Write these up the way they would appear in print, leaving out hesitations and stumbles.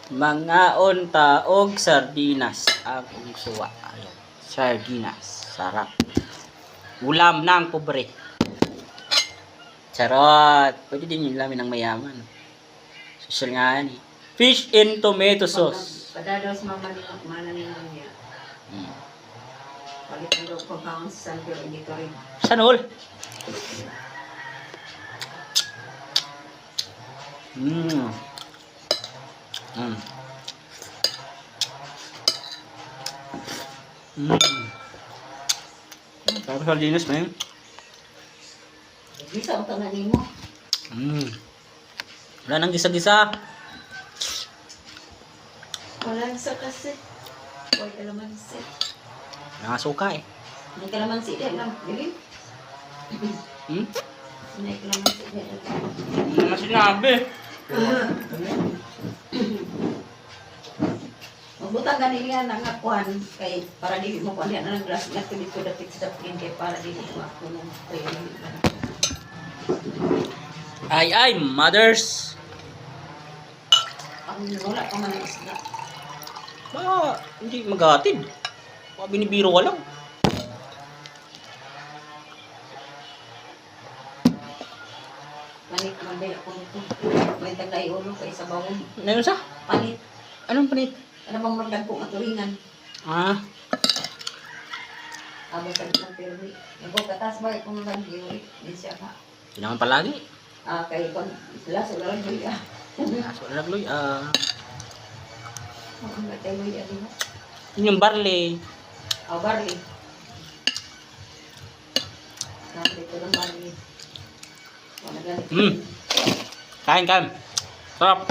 Mga unta og sardinas ang suwa. Ayan. Sardinas. Sarap. Ulam ng pobre. Charot. Pwede din yung lamin ng mayaman. Social nga yan eh. Fish in tomato sauce. Padados mamaninang niya. Palitan daw ko pounds sa sandio dito rin. Sanol. Tapos sardinas na yun. Gisa ang tanganin mo. Wala nang gisa-gisa. Wala sa kasi. Huwag kalamansi. Wala nga suka eh. May kalamansi din lang. Bili. May kalamansi din lang. Hindi naman sinabi. Magbutang ganin yan ang akuan kay para di mo kuan yan ang glass nga dito dapat sa pin kay para di mo ako nung tayo. Ay, mothers. Ang wala pa man ang isda. Ba, hindi maghatid. Baka binibiro ka lang. Panit man dahil ako nito. May tagay ulo kay sa bawon. Ano yun sa? Panit. Anong panit? Ano bang magdag ko matulingan? Abo sa ng pirmi. Abo katas ba kung nag-iuri. Di siya ka. Hindi naman palagi. Kay kon laso lang yun. So, nagloy. Ang gatay mo yan mo. Yun yung barley. Barley. Dito ng barley. Wala galit. Kain. Sarap.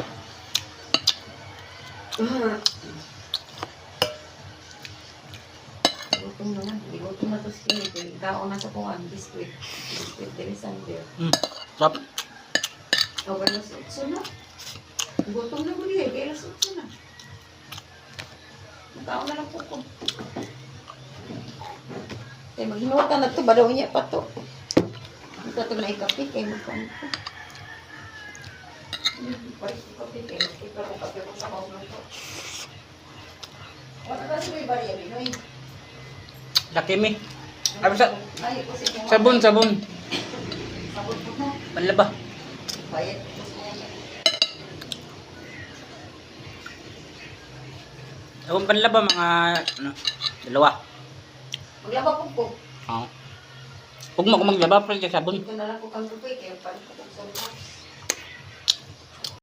Gutom naman. Gutom na to skinny. Ikaw na sa kuwan. Biskuit. Biskuit din isang beer. Sarap. Balas 8 na. Gutom na mo niya. Kaya alas 8 na. Magkaon na lang po ko. Kaya maghinuwatan na ito. Badaw niya pa ito. Ito ito na ikapi. Kaya magkaon ko. Paris ikapi. Kaya magkita ko kapi ko sa kaon ito. Wala ka sa may bariya, Binoy. Laki mi. Sabon. Sabon. Sabon po na. Panlaba. Bayad. Sabon panlaba mga dalawa. Maglaba po po. Oo. Huwag mo ako maglaba, pero sabon. Ito na lang po kang lupay. Kaya palit ko sa